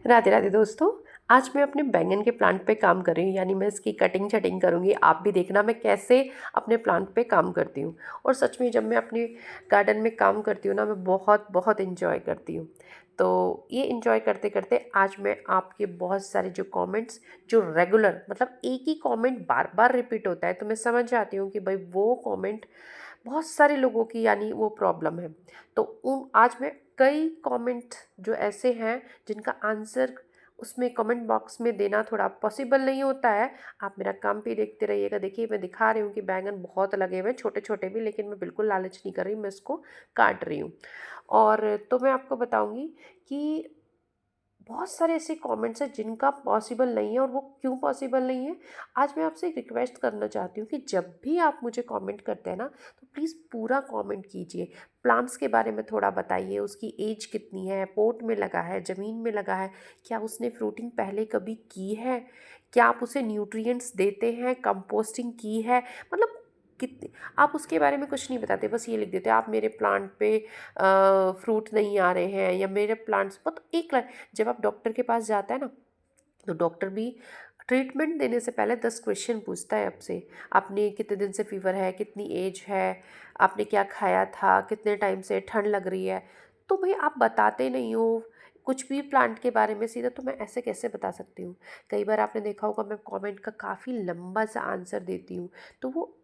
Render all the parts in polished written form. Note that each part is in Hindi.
राधे राधे दोस्तों। आज मैं अपने बैंगन के प्लांट पे काम कर रही हूँ, यानी मैं इसकी कटिंग शटिंग करूँगी। आप भी देखना मैं कैसे अपने प्लांट पे काम करती हूँ। और सच में जब मैं अपने गार्डन में काम करती हूँ ना, मैं बहुत बहुत इन्जॉय करती हूँ। तो ये इन्जॉय करते करते आज मैं आपके बहुत सारे जो कमेंट्स, जो रेगुलर मतलब एक ही कमेंट बार बार रिपीट होता है, तो मैं समझ जाती हूँ कि भाई वो कमेंट बहुत सारे लोगों की यानी वो प्रॉब्लम है। तो उन आज मैं कई कमेंट जो ऐसे हैं जिनका आंसर उसमें कमेंट बॉक्स में देना थोड़ा पॉसिबल नहीं होता है। आप मेरा काम भी देखते रहिएगा। देखिए मैं दिखा रही हूँ कि बैंगन बहुत लगे हुए हैं, छोटे छोटे भी, लेकिन मैं बिल्कुल लालच नहीं कर रही, मैं इसको काट रही हूँ। और तो मैं आपको बताऊँगी कि बहुत सारे ऐसे कमेंट्स हैं जिनका पॉसिबल नहीं है। और वो क्यों पॉसिबल नहीं है, आज मैं आपसे एक रिक्वेस्ट करना चाहती हूँ कि जब भी आप मुझे कमेंट करते हैं ना, तो प्लीज़ पूरा कमेंट कीजिए। प्लांट्स के बारे में थोड़ा बताइए, उसकी एज कितनी है, पोट में लगा है, ज़मीन में लगा है, क्या उसने फ्रूटिंग पहले कभी की है, क्या आप उसे न्यूट्रिएंट्स देते हैं, कंपोस्टिंग की है, मतलब कितनी। आप उसके बारे में कुछ नहीं बताते, बस ये लिख देते हैं आप मेरे प्लांट पे फ्रूट नहीं आ रहे हैं, या मेरे प्लांट्स बहुत एक लाइन। जब आप डॉक्टर के पास जाता है ना, तो डॉक्टर भी ट्रीटमेंट देने से पहले 10 क्वेश्चन पूछता है आपसे। आपने कितने दिन से फीवर है, कितनी एज है, आपने क्या खाया था, कितने टाइम से ठंड लग रही है। तो भाई आप बताते नहीं हो कुछ भी प्लांट के बारे में सीधा, तो मैं ऐसे कैसे बता सकती हूँ। कई बार आपने देखा होगा मैं कमेंट का काफ़ी लंबा सा आंसर देती हूँ। तो वो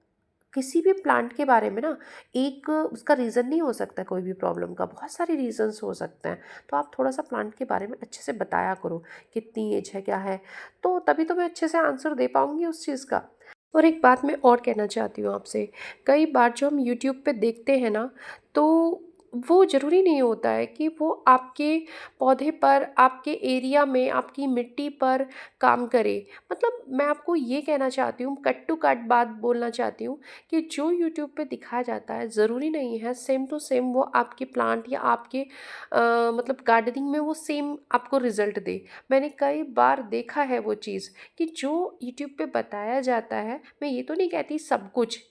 किसी भी प्लांट के बारे में ना, एक उसका रीज़न नहीं हो सकता, कोई भी प्रॉब्लम का बहुत सारे रीज़न्स हो सकते हैं। तो आप थोड़ा सा प्लांट के बारे में अच्छे से बताया करो, कितनी एज है, क्या है, तो तभी तो मैं अच्छे से आंसर दे पाऊँगी उस चीज़ का। और एक बात मैं और कहना चाहती हूँ आपसे, कई बार जो हम यूट्यूब पे देखते हैं ना, तो वो ज़रूरी नहीं होता है कि वो आपके पौधे पर, आपके एरिया में, आपकी मिट्टी पर काम करे। मतलब मैं आपको ये कहना चाहती हूँ, कट टू कट बात बोलना चाहती हूँ कि जो यूट्यूब पे दिखाया जाता है ज़रूरी नहीं है सेम टू सेम वो आपके प्लांट या आपके मतलब गार्डनिंग में वो सेम आपको रिजल्ट दे। मैंने कई बार देखा है वो चीज़ कि जो यूट्यूब पे बताया जाता है, मैं ये तो नहीं कहती सब कुछ,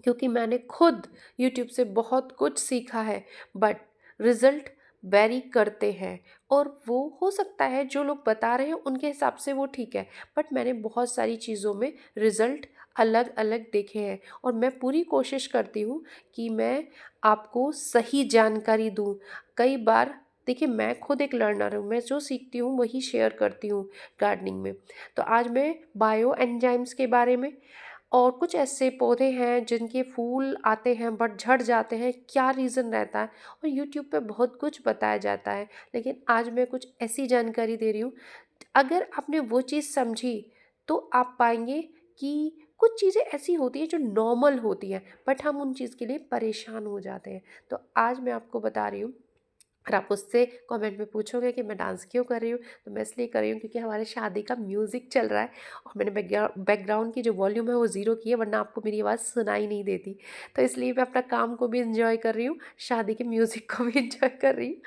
क्योंकि मैंने खुद यूट्यूब से बहुत कुछ सीखा है, बट रिज़ल्ट वेरी करते हैं। और वो हो सकता है जो लोग बता रहे हैं उनके हिसाब से वो ठीक है, बट मैंने बहुत सारी चीज़ों में रिज़ल्ट अलग अलग देखे हैं। और मैं पूरी कोशिश करती हूँ कि मैं आपको सही जानकारी दूँ। कई बार देखिए मैं खुद एक लर्नर हूँ, मैं जो सीखती हूँ वही शेयर करती हूँ गार्डनिंग में। तो आज मैं बायो एंजाइम्स के बारे में, और कुछ ऐसे पौधे हैं जिनके फूल आते हैं बट झड़ जाते हैं, क्या रीज़न रहता है, और यूट्यूब पे बहुत कुछ बताया जाता है। लेकिन आज मैं कुछ ऐसी जानकारी दे रही हूँ, अगर आपने वो चीज़ समझी तो आप पाएंगे कि कुछ चीज़ें ऐसी होती हैं जो नॉर्मल होती हैं, बट हम उन चीज़ के लिए परेशान हो जाते हैं। तो आज मैं आपको बता रही हूँ। और आप उससे कमेंट में पूछोगे कि मैं डांस क्यों कर रही हूँ, तो मैं इसलिए कर रही हूँ क्योंकि हमारे शादी का म्यूज़िक चल रहा है, और मैंने बैकग्राउंड की जो वॉल्यूम है वो ज़ीरो की है, वरना आपको मेरी आवाज़ सुनाई नहीं देती। तो इसलिए मैं अपना काम को भी इंजॉय कर रही हूँ, शादी के म्यूज़िक को भी इंजॉय कर रही हूँ।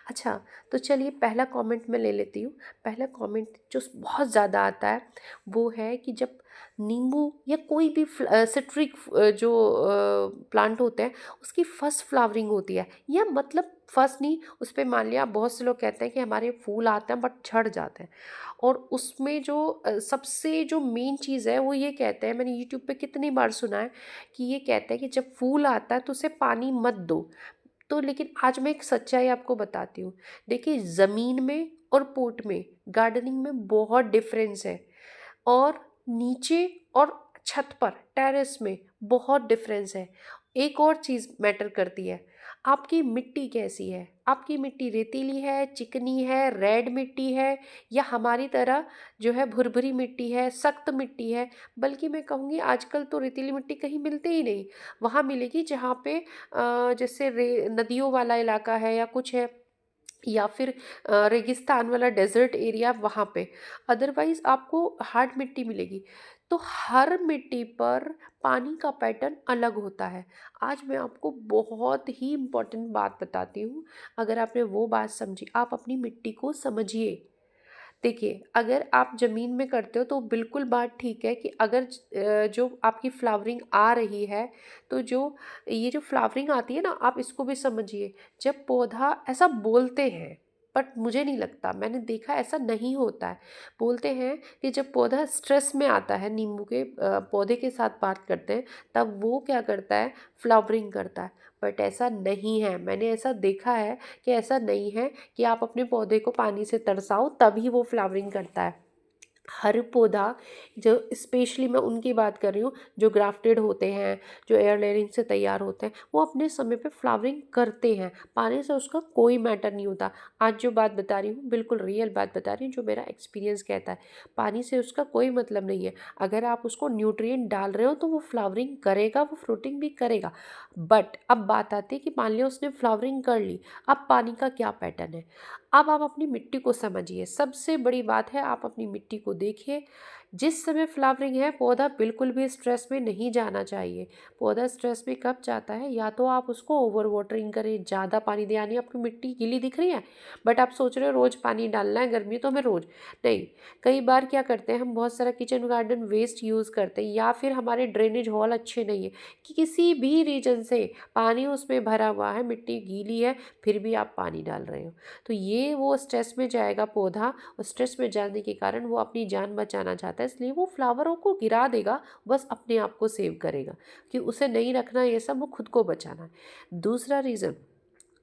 अच्छा, तो चलिए पहला कमेंट मैं ले लेती हूँ। पहला कमेंट जो बहुत ज़्यादा आता है वो है कि जब नींबू या कोई भी सिट्रिक जो प्लांट होते हैं उसकी फर्स्ट फ्लावरिंग होती है, या मतलब फर्स्ट नहीं, उस पे मान लिया बहुत से लोग कहते हैं कि हमारे फूल आते हैं बट झड़ जाते हैं। और उसमें जो सबसे जो मेन चीज़ है वो ये कहते हैं, मैंने यूट्यूब पे कितनी बार सुना है कि ये कहते हैं कि जब फूल आता है तो उसे पानी मत दो। तो लेकिन आज मैं एक सच्चाई आपको बताती हूँ। देखिए ज़मीन में और पोट में गार्डनिंग में बहुत डिफरेंस है, और नीचे और छत पर टेरेस में बहुत डिफरेंस है। एक और चीज़ मैटर करती है, आपकी मिट्टी कैसी है। आपकी मिट्टी रेतीली है, चिकनी है, रेड मिट्टी है, या हमारी तरह जो है भुरभुरी मिट्टी है, सख्त मिट्टी है। बल्कि मैं कहूँगी आजकल तो रेतीली मिट्टी कहीं मिलती ही नहीं। वहाँ मिलेगी जहाँ पे जैसे नदियों वाला इलाका है या कुछ है, या फिर रेगिस्तान वाला डेजर्ट एरिया वहाँ पे। अदरवाइज़ आपको हार्ड मिट्टी मिलेगी। तो हर मिट्टी पर पानी का पैटर्न अलग होता है। आज मैं आपको बहुत ही इम्पोर्टेंट बात बताती हूँ, अगर आपने वो बात समझी, आप अपनी मिट्टी को समझिए। देखिए, अगर आप ज़मीन में करते हो तो बिल्कुल बात ठीक है कि अगर जो आपकी फ्लावरिंग आ रही है, तो जो ये जो फ्लावरिंग आती है ना, आप इसको भी समझिए। जब पौधा ऐसा बोलते हैं बट मुझे नहीं लगता, मैंने देखा ऐसा नहीं होता है। बोलते हैं कि जब पौधा स्ट्रेस में आता है, नींबू के पौधे के साथ बात करते हैं, तब वो क्या करता है, फ्लावरिंग करता है। बट ऐसा नहीं है, मैंने ऐसा देखा है कि ऐसा नहीं है कि आप अपने पौधे को पानी से तरसाओ तभी वो फ्लावरिंग करता है। हर पौधा, जो स्पेशली मैं उनकी बात कर रही हूँ जो ग्राफ्टेड होते हैं, जो एयर लेयरिंग से तैयार होते हैं, वो अपने समय पे फ्लावरिंग करते हैं। पानी से उसका कोई मैटर नहीं होता। आज जो बात बता रही हूँ बिल्कुल रियल बात बता रही हूँ, जो मेरा एक्सपीरियंस कहता है। पानी से उसका कोई मतलब नहीं है। अगर आप उसको न्यूट्रिएंट डाल रहे हो तो वो फ्लावरिंग करेगा, वो फ्रूटिंग भी करेगा। बट अब बात आती है कि मान लिया उसने फ्लावरिंग कर ली, अब पानी का क्या पैटर्न है। अब आप अपनी मिट्टी को समझिए। सबसे बड़ी बात है, आप अपनी मिट्टी को देखिए। जिस समय फ्लावरिंग है, पौधा बिल्कुल भी स्ट्रेस में नहीं जाना चाहिए। पौधा स्ट्रेस में कब जाता है, या तो आप उसको ओवर वाटरिंग करें, ज़्यादा पानी दें, यानी आपकी मिट्टी गीली दिख रही है बट आप सोच रहे हो रोज़ पानी डालना है, गर्मी तो हमें रोज़ नहीं। कई बार क्या करते हैं हम, बहुत सारा किचन गार्डन वेस्ट यूज़ करते हैं, या फिर हमारे ड्रेनेज हॉल अच्छे नहीं है कि किसी भी रीजन से पानी उसमें भरा हुआ है, मिट्टी गीली है, फिर भी आप पानी डाल रहे हो, तो ये वो स्ट्रेस में जाएगा पौधा। और स्ट्रेस में जाने के कारण वो अपनी जान बचाना चाहता है, इसलिए वो फ्लावरों को गिरा देगा, बस अपने आप को सेव करेगा कि उसे नहीं रखना ये सब, वो खुद को बचाना है। दूसरा रीज़न,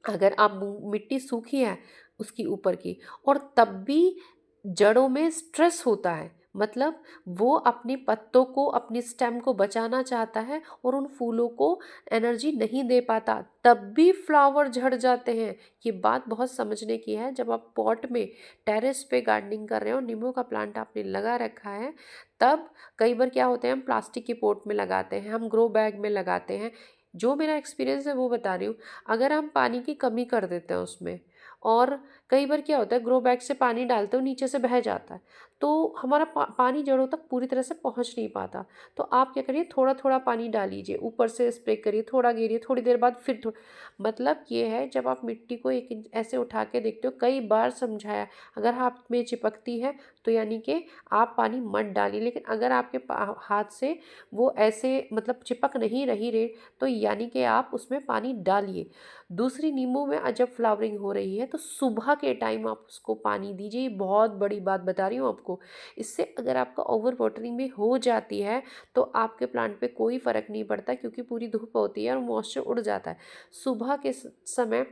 अगर आप मिट्टी सूखी है उसकी ऊपर की, और तब भी जड़ों में स्ट्रेस होता है, मतलब वो अपनी पत्तों को, अपनी स्टेम को बचाना चाहता है और उन फूलों को एनर्जी नहीं दे पाता, तब भी फ्लावर झड़ जाते हैं। ये बात बहुत समझने की है। जब आप पॉट में, टेरेस पे गार्डनिंग कर रहे हो, नींबू का प्लांट आपने लगा रखा है, तब कई बार क्या होते हैं, हम प्लास्टिक के पॉट में लगाते हैं, हम ग्रो बैग में लगाते हैं। जो मेरा एक्सपीरियंस है वो बता रही हूँ। अगर हम पानी की कमी कर देते हैं उसमें, और कई बार क्या होता है, ग्रो बैग से पानी डालते हो नीचे से बह जाता है, तो हमारा पानी जड़ों तक पूरी तरह से पहुंच नहीं पाता। तो आप क्या करिए, थोड़ा थोड़ा पानी डालीजिए, ऊपर से स्प्रे करिए, थोड़ा गिरिए, थोड़ी देर बाद फिर मतलब ये है, जब आप मिट्टी को एक इंच ऐसे उठा के देखते हो, कई बार समझाया, अगर हाथ में चिपकती है तो यानी कि आप पानी मत डालिए, लेकिन अगर आपके हाथ से वो ऐसे मतलब चिपक नहीं रही रे, तो यानी कि आप उसमें पानी डालिए। दूसरी, नींबू में जब फ्लावरिंग हो रही है तो सुबह के टाइम आप उसको पानी दीजिए। बहुत बड़ी बात बता रही हूँ आपको। इससे अगर आपका ओवर वाटरिंग भी हो जाती है तो आपके प्लांट पे कोई फ़र्क नहीं पड़ता, क्योंकि पूरी धूप होती है और मॉइस्चर उड़ जाता है। सुबह के समय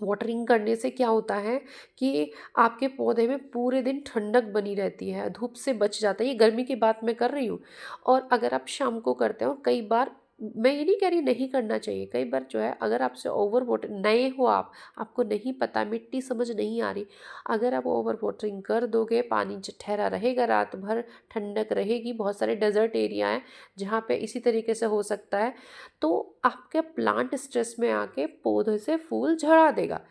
वाटरिंग करने से क्या होता है कि आपके पौधे में पूरे दिन ठंडक बनी रहती है, धूप से बच जाता है। ये गर्मी की बात मैं कर रही हूँ। और अगर आप शाम को करते हो, कई बार, मैं ये नहीं कह रही नहीं करना चाहिए, कई बार जो है, अगर आपसे ओवर वाटर, नए हो आप, आपको नहीं पता, मिट्टी समझ नहीं आ रही, अगर आप ओवर वाटरिंग कर दोगे, पानी ठहरा रहेगा रात भर, ठंडक रहेगी। बहुत सारे डेजर्ट एरिया हैं जहाँ पे इसी तरीके से हो सकता है, तो आपके प्लांट स्ट्रेस में आके पौधे से फूल झड़ा देगा।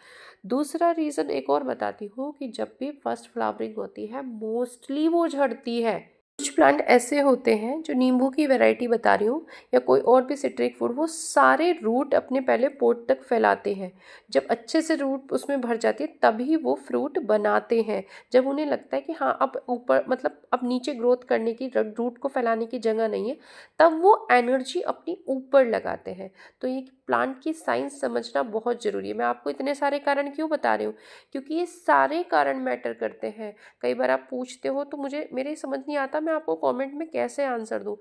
दूसरा रीज़न एक और बताती हूँ कि जब भी फर्स्ट फ्लावरिंग होती है, मोस्टली वो झड़ती है। कुछ प्लांट ऐसे होते हैं, जो नींबू की वैरायटी बता रही हूँ या कोई और भी सिट्रिक फूड, वो सारे रूट अपने पहले पोट तक फैलाते हैं। जब अच्छे से रूट उसमें भर जाती है तभी वो फ्रूट बनाते हैं। जब उन्हें लगता है कि हाँ, अब ऊपर, मतलब अब नीचे ग्रोथ करने की, रूट को फैलाने की जगह नहीं है, तब वो एनर्जी अपनी ऊपर लगाते हैं। तो ये प्लांट की साइंस समझना बहुत ज़रूरी है। मैं आपको इतने सारे कारण क्यों बता रही हूँ, क्योंकि ये सारे कारण मैटर करते हैं। कई बार आप पूछते हो तो मुझे, मेरे समझ नहीं आता मैं आपको कमेंट में कैसे आंसर दूँ।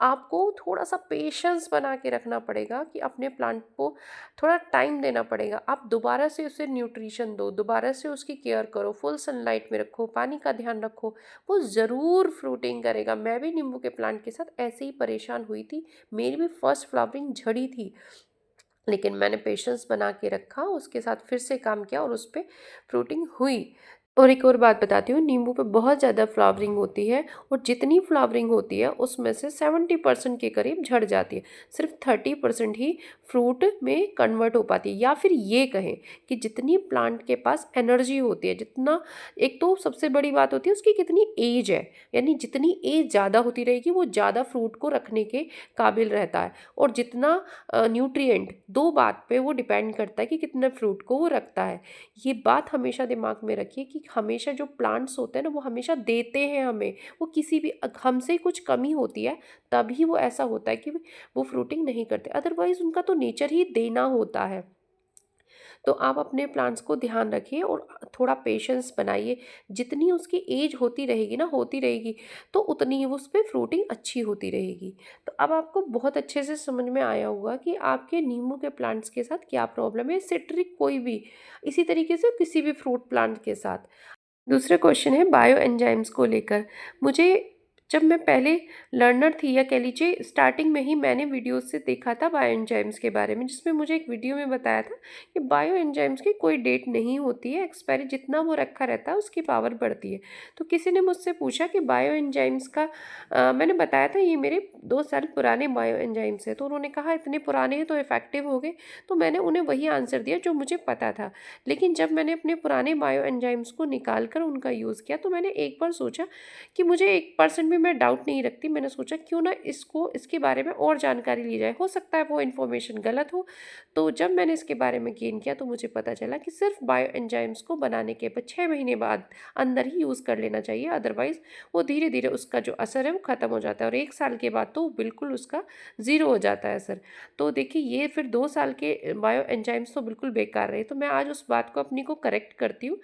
आपको थोड़ा सा पेशेंस बना के रखना पड़ेगा, कि अपने प्लांट को थोड़ा टाइम देना पड़ेगा। आप दोबारा से उसे न्यूट्रिशन दो, दोबारा से उसकी केयर करो, फुल सनलाइट में रखो, पानी का ध्यान रखो, वो ज़रूर फ्रूटिंग करेगा। मैं भी नींबू के प्लांट के साथ ऐसे ही परेशान हुई थी, मेरी भी फर्स्ट फ्लावरिंग झड़ी थी, लेकिन मैंने पेशेंस बना के रखा, उसके साथ फिर से काम किया और उस पे फ्रूटिंग हुई। और एक और बात बताती हूँ, नींबू पे बहुत ज़्यादा फ्लावरिंग होती है, और जितनी फ्लावरिंग होती है उसमें से 70% के करीब झड़ जाती है, सिर्फ 30% ही फ्रूट में कन्वर्ट हो पाती है। या फिर ये कहें कि जितनी प्लांट के पास एनर्जी होती है, जितना, एक तो सबसे बड़ी बात होती है उसकी कितनी एज है, यानी जितनी एज ज़्यादा होती रहेगी वो ज़्यादा फ्रूट को रखने के काबिल रहता है। और जितना न्यूट्रिएंट, दो बात पे वो डिपेंड करता है कि कितने फ्रूट को वो रखता है। ये बात हमेशा दिमाग में रखिए कि हमेशा जो प्लांट्स होते हैं ना, वो हमेशा देते हैं हमें। वो किसी भी, हमसे कुछ कमी होती है तभी वो ऐसा होता है कि वो फ्रूटिंग नहीं करते, अदरवाइज उनका तो नेचर ही देना होता है। तो आप अपने प्लांट्स को ध्यान रखिए और थोड़ा पेशेंस बनाइए। जितनी उसकी एज होती रहेगी ना, होती रहेगी, तो उतनी ही उस पे फ्रूटिंग अच्छी होती रहेगी। तो अब आपको बहुत अच्छे से समझ में आया होगा कि आपके नींबू के प्लांट्स के साथ क्या प्रॉब्लम है, सिट्रिक कोई भी, इसी तरीके से किसी भी फ्रूट प्लांट के साथ। दूसरा क्वेश्चन है बायो एंजाइम्स को लेकर। मुझे जब मैं पहले लर्नर थी, या कह लीजिए स्टार्टिंग में ही मैंने वीडियोस से देखा था बायो एंजाइम्स के बारे में, जिसमें मुझे एक वीडियो में बताया था कि बायो एंजाइम्स की कोई डेट नहीं होती है, एक्सपायरी जितना वो रखा रहता है उसकी पावर बढ़ती है। तो किसी ने मुझसे पूछा कि बायो एंजाइम्स का मैंने बताया था ये मेरे 2 साल पुराने बायो एंजाइम्स है, तो उन्होंने कहा इतने पुराने हैं तो इफेक्टिव हो गए। तो मैंने उन्हें वही आंसर दिया जो मुझे पता था। लेकिन जब मैंने अपने पुराने बायो एंजाइम्स को निकाल कर उनका यूज़ किया, तो मैंने एक बार सोचा कि मुझे 1% भी मैं डाउट नहीं रखती। मैंने सोचा क्यों ना इसके बारे में और जानकारी ली जाए, हो सकता है वो इन्फॉर्मेशन गलत हो। तो जब मैंने इसके बारे में गेन किया तो मुझे पता चला कि सिर्फ बायो एंजाइम्स को बनाने के बाद 6 महीने बाद अंदर ही यूज़ कर लेना चाहिए, अदरवाइज़ वो धीरे धीरे उसका जो असर है वो ख़त्म हो जाता है, और 1 साल के बाद तो बिल्कुल उसका ज़ीरो हो जाता है असर। तो देखिए ये फिर 2 साल के बायो एंजाइम्स तो बिल्कुल बेकार रहे। तो मैं आज उस बात को अपनी को करेक्ट करती हूँ,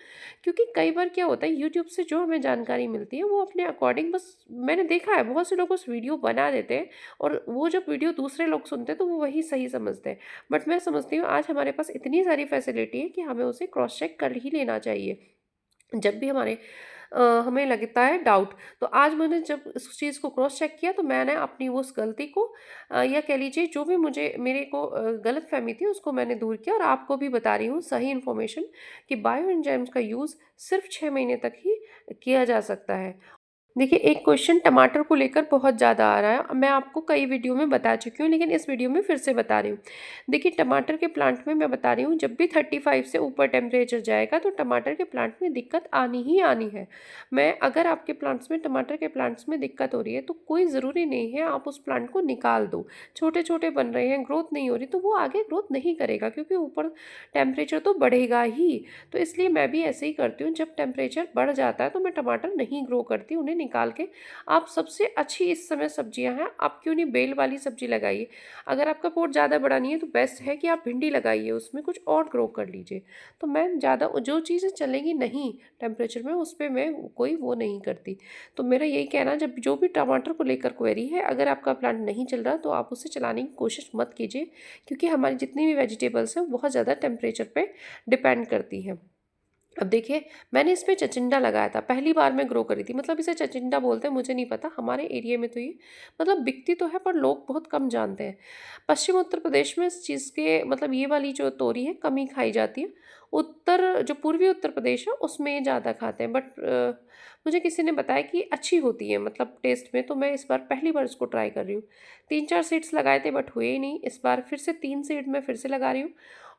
क्योंकि कई बार क्या होता है यूट्यूब से जो हमें जानकारी मिलती है वो अपने अकॉर्डिंग, बस मैंने देखा है बहुत से लोग उस वीडियो बना देते हैं, और वो जब वीडियो दूसरे लोग सुनते हैं तो वो वही सही समझते हैं। बट मैं समझती हूँ आज हमारे पास इतनी सारी फैसिलिटी है कि हमें उसे क्रॉस चेक कर ही लेना चाहिए जब भी हमें लगता है डाउट। तो आज मैंने जब उस चीज़ को क्रॉस चेक किया तो मैंने अपनी उस गलती को, या कह लीजिए जो भी मेरे को गलतफ़हमी थी उसको मैंने दूर किया, और आपको भी बता रही हूँ सही इन्फॉर्मेशन कि बायो एंजाइम्स का यूज़ सिर्फ 6 महीने तक ही किया जा सकता है। देखिए एक क्वेश्चन टमाटर को लेकर बहुत ज़्यादा आ रहा है। मैं आपको कई वीडियो में बता चुकी हूँ, लेकिन इस वीडियो में फिर से बता रही हूँ। देखिए टमाटर के प्लांट में मैं बता रही हूँ, जब भी 35 से ऊपर टेम्परेचर जाएगा तो टमाटर के प्लांट में दिक्कत आनी ही आनी है। मैं अगर आपके प्लांट्स में, टमाटर के प्लांट्स में दिक्कत हो रही है तो कोई ज़रूरी नहीं है आप उस प्लांट को निकाल दो। छोटे छोटे बन रहे हैं, ग्रोथ नहीं हो रही, तो वो आगे ग्रोथ नहीं करेगा, क्योंकि ऊपर टेम्परेचर तो बढ़ेगा ही। तो इसलिए मैं भी ऐसे ही करती हूँ, जब टेम्परेचर बढ़ जाता है तो मैं टमाटर नहीं ग्रो करती, उन्हें निकाल के आप सबसे अच्छी इस समय सब्जियां हैं, आप क्यों नहीं बेल वाली सब्जी लगाइए। अगर आपका पोर्ट ज़्यादा बड़ा नहीं है तो बेस्ट है कि आप भिंडी लगाइए, उसमें कुछ और ग्रो कर लीजिए। तो मैं ज़्यादा जो चीज़ें चलेंगी नहीं टेम्परेचर में उस पर मैं कोई वो नहीं करती। तो मेरा यही कहना, जब जो भी टमाटर को लेकर क्वेरी है, अगर आपका प्लांट नहीं चल रहा तो आप उसे चलाने की कोशिश मत कीजिए, क्योंकि हमारी जितनी भी वेजिटेबल्स हैं बहुत ज़्यादा टेम्परेचर पे डिपेंड करती हैं। अब देखिए मैंने इसमें चिचिंडा लगाया था, पहली बार मैं ग्रो करी थी, मतलब इसे चिचिंडा बोलते हैं, मुझे नहीं पता, हमारे एरिया में तो ये मतलब बिकती तो है पर लोग बहुत कम जानते हैं। पश्चिम उत्तर प्रदेश में इस चीज़ के मतलब ये वाली जो तोरी है कम ही खाई जाती है। उत्तर जो पूर्वी उत्तर प्रदेश है उसमें ये ज़्यादा खाते हैं, बट मुझे किसी ने बताया कि अच्छी होती है मतलब टेस्ट में, तो मैं इस बार पहली बार इसको ट्राई कर रही हूँ। 3-4 सीड्स लगाए थे बट हुए ही नहीं, इस बार फिर से 3 सीड मैं फिर से लगा रही हूँ,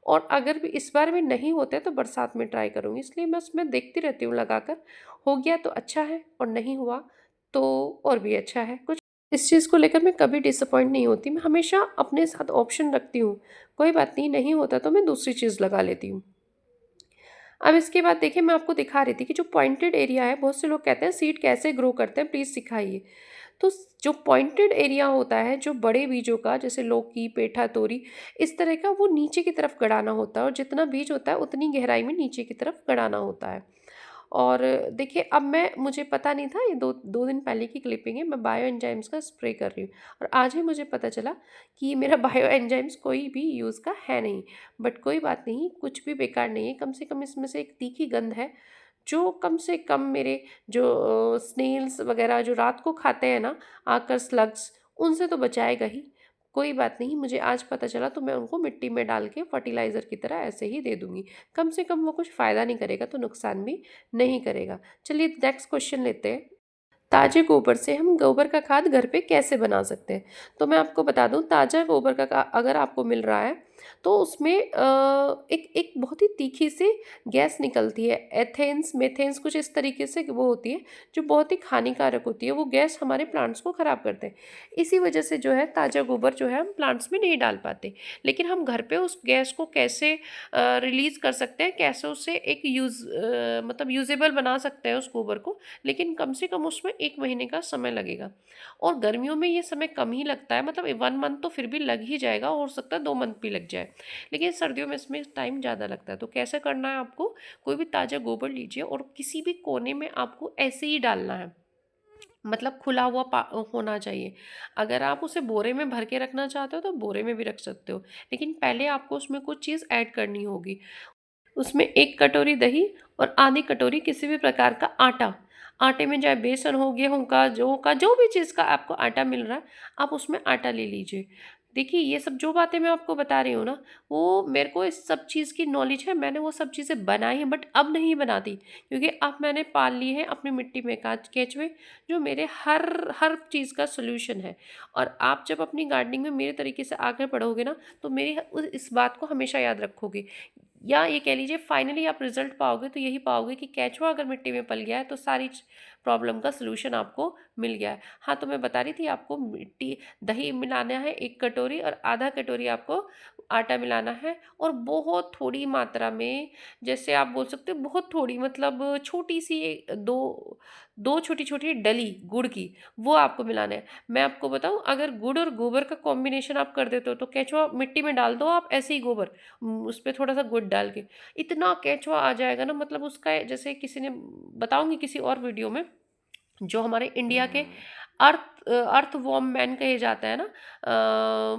और अगर भी इस बार भी नहीं होते तो बरसात में ट्राई करूँगी। इसलिए मैं उसमें देखती रहती हूँ लगाकर, हो गया तो अच्छा है और नहीं हुआ तो और भी अच्छा है। कुछ इस चीज़ को लेकर मैं कभी डिसअपॉइंट नहीं होती, मैं हमेशा अपने साथ ऑप्शन रखती हूँ। कोई बात नहीं, नहीं होता तो मैं दूसरी चीज़ लगा लेती हूँ। अब इसके बाद देखिए मैं आपको दिखा रही थी कि जो पॉइंटेड एरिया है, बहुत से लोग कहते हैं सीड कैसे ग्रो करते हैं प्लीज़ सिखाइए। तो जो पॉइंटेड एरिया होता है, जो बड़े बीजों का, जैसे लौकी, पेठा, तोरी, इस तरह का वो नीचे की तरफ गड़ाना होता है, और जितना बीज होता है उतनी गहराई में नीचे की तरफ गड़ाना होता है। और देखिए अब मुझे पता नहीं था, ये दो दो दिन पहले की क्लिपिंग है, मैं बायो एंजाइम्स का स्प्रे कर रही हूँ, और आज ही मुझे पता चला कि मेरा बायो एंजाइम्स कोई भी यूज़ का है नहीं। बट कोई बात नहीं, कुछ भी बेकार नहीं है, कम से कम इसमें से एक तीखी गंध है जो कम से कम मेरे जो स्नेल्स वगैरह जो रात को खाते हैं ना आकर स्लग्स, उनसे तो बचाएगा ही। कोई बात नहीं, मुझे आज पता चला तो मैं उनको मिट्टी में डाल के फर्टिलाइज़र की तरह ऐसे ही दे दूँगी। कम से कम वो कुछ फ़ायदा नहीं करेगा तो नुकसान भी नहीं करेगा। चलिए नेक्स्ट क्वेश्चन लेते हैं। ताजे गोबर से हम गोबर का खाद घर पे कैसे बना सकते हैं? तो मैं आपको बता दूं, ताज़ा गोबर का अगर आपको मिल रहा है तो उसमें एक एक बहुत ही तीखी सी गैस निकलती है, एथेंस मेथेंस कुछ इस तरीके से वो होती है, जो बहुत ही हानिकारक होती है। वो गैस हमारे प्लांट्स को ख़राब करते हैं। इसी वजह से जो है ताज़ा गोबर जो है हम प्लांट्स में नहीं डाल पाते। लेकिन हम घर पे उस गैस को कैसे रिलीज़ कर सकते हैं, कैसे उसे एक मतलब यूजेबल बना सकते हैं उस गोबर को, लेकिन कम से कम उसमें 1 महीने का समय लगेगा, और गर्मियों में ये समय कम ही लगता है, मतलब 1 मंथ तो फिर भी लग ही जाएगा, हो सकता है 2 मंथ भी लग जाए। लेकिन सर्दियों में इसमें टाइम ज़्यादा लगता है। तो कैसे करना है आपको, कोई भी ताज़ा गोबर लीजिए और किसी भी कोने में आपको ऐसे ही डालना है, मतलब खुला हुआ होना चाहिए। अगर आप उसे बोरे में भर के रखना चाहते हो तो बोरे में भी रख सकते हो, लेकिन पहले आपको उसमें कुछ चीज़ ऐड करनी होगी। उसमें 1 कटोरी दही और आधी कटोरी किसी भी प्रकार का आटा। आटे में चाहे बेसन हो, गेहूँ का, जौ का, जो भी चीज़ का आपको आटा मिल रहा है, आप उसमें आटा ले लीजिए। देखिए, ये सब जो बातें मैं आपको बता रही हूँ ना, वो मेरे को इस सब चीज़ की नॉलेज है, मैंने वो सब चीज़ें बनाई हैं, बट अब नहीं बनाती, क्योंकि अब मैंने पाल लिए हैं अपनी मिट्टी में केंचुए, जो मेरे हर हर चीज़ का सॉल्यूशन है। और आप जब अपनी गार्डनिंग में मेरे तरीके से आगे बढ़ोगे ना, तो मेरी इस बात को हमेशा याद रखोगे, या ये कह लीजिए फाइनली आप रिजल्ट पाओगे तो यही पाओगे कि केंचुआ अगर मिट्टी में पल गया है तो सारी प्रॉब्लम का सलूशन आपको मिल गया है। हाँ, तो मैं बता रही थी आपको, मिट्टी दही मिलाना है 1 कटोरी और आधा कटोरी आपको आटा मिलाना है, और बहुत थोड़ी मात्रा में, जैसे आप बोल सकते हो बहुत थोड़ी, मतलब छोटी सी दो दो छोटी छोटी डली गुड़ की, वो आपको मिलाना है। मैं आपको बताऊं, अगर गुड़ और गोबर का कॉम्बिनेशन आप कर देते हो तो केंचुआ मिट्टी में डाल दो आप ऐसे ही गोबर, उस पे थोड़ा सा गुड़ डाल के, इतना केंचुआ आ जाएगा ना, मतलब उसका जैसे किसी ने, बताऊंगी किसी और वीडियो में, जो हमारे इंडिया के अर्थ वॉर्म मैन कहे जाता है ना,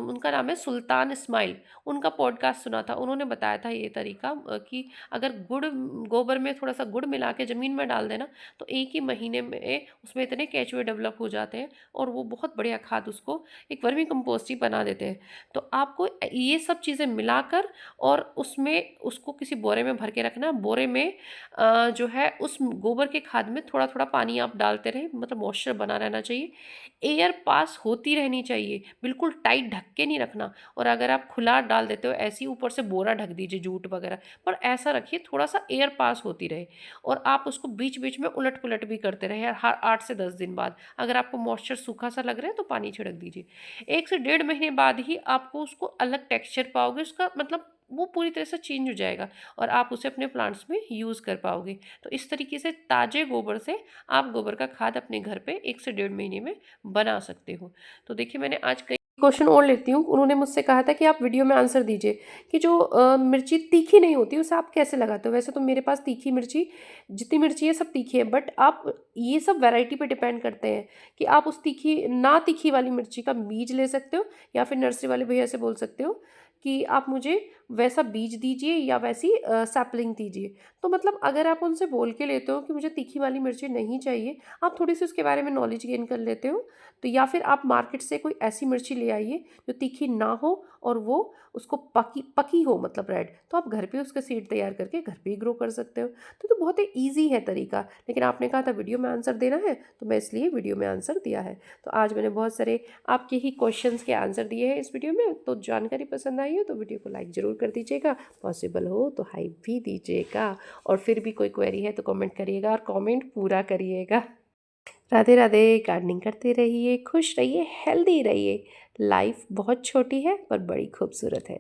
उनका नाम है सुल्तान इस्माइल। उनका पॉडकास्ट सुना था, उन्होंने बताया था ये तरीका, कि अगर गुड़, गोबर में थोड़ा सा गुड़ मिला के ज़मीन में डाल देना, तो 1 ही महीने में उसमें इतने केंचुए डेवलप हो जाते हैं, और वो बहुत बढ़िया खाद उसको एक वर्मी कंपोस्ट ही बना देते हैं। तो आपको ये सब चीज़ें मिलाकर और उसमें उसको किसी बोरे में भर के रखना है। बोरे में जो है उस गोबर के खाद में थोड़ा थोड़ा पानी आप डालते रहें, मतलब मॉइस्चर बना रहना चाहिए, एयर पास होती रहनी चाहिए, बिल्कुल टाइट ढक के नहीं रखना। और अगर आप खुला डाल देते हो ऐसे ही, ऊपर से बोरा ढक दीजिए जूट वगैरह, पर ऐसा रखिए थोड़ा सा एयर पास होती रहे। और आप उसको बीच बीच में उलट पुलट भी करते रहे हर 8 से 10 दिन बाद। अगर आपको मॉइस्चर सूखा सा लग रहा है तो पानी छिड़क दीजिए। 1 से 1.5 महीने बाद ही आपको उसको अलग टेक्सचर पाओगे, उसका मतलब वो पूरी तरह से चेंज हो जाएगा, और आप उसे अपने प्लांट्स में यूज़ कर पाओगे। तो इस तरीके से ताज़े गोबर से आप गोबर का खाद अपने घर पे 1 से 1.5 महीने में बना सकते हो। तो देखिए, मैंने आज कई क्वेश्चन और लेती हूँ। उन्होंने मुझसे कहा था कि आप वीडियो में आंसर दीजिए कि जो मिर्ची तीखी नहीं होती उसे आप कैसे लगाते हो। वैसे तो मेरे पास तीखी मिर्ची, जितनी मिर्ची है सब तीखी है, बट आप, ये सब वैरायटी पे डिपेंड करते हैं कि आप उस तीखी ना तीखी वाली मिर्ची का बीज ले सकते हो, या फिर नर्सरी वाले भैया से बोल सकते हो कि आप मुझे वैसा बीज दीजिए या वैसी सैपलिंग दीजिए। तो मतलब अगर आप उनसे बोल के लेते हो कि मुझे तीखी वाली मिर्ची नहीं चाहिए, आप थोड़ी सी उसके बारे में नॉलेज गेन कर लेते हो, तो या फिर आप मार्केट से कोई ऐसी मिर्ची ले आइए जो तीखी ना हो और वो उसको पकी पकी हो, मतलब रेड, तो आप घर पे उसके सीड तैयार करके घर पे ही ग्रो कर सकते हो। तो बहुत ही ईजी है तरीका, लेकिन आपने कहा था वीडियो में आंसर देना है, तो मैं इसलिए वीडियो में आंसर दिया है। तो आज मैंने बहुत सारे आपके ही क्वेश्चंस के आंसर दिए हैं इस वीडियो में। तो जानकारी पसंद आई हो तो वीडियो को लाइक ज़रूर कर दीजिएगा, पॉसिबल हो तो हाइप भी दीजिएगा, और फिर भी कोई क्वेरी है तो कमेंट करिएगा, और कमेंट पूरा करिएगा। राधे राधे। गार्डनिंग करते रहिए, खुश रहिए, हेल्दी रहिए। लाइफ बहुत छोटी है पर बड़ी खूबसूरत है।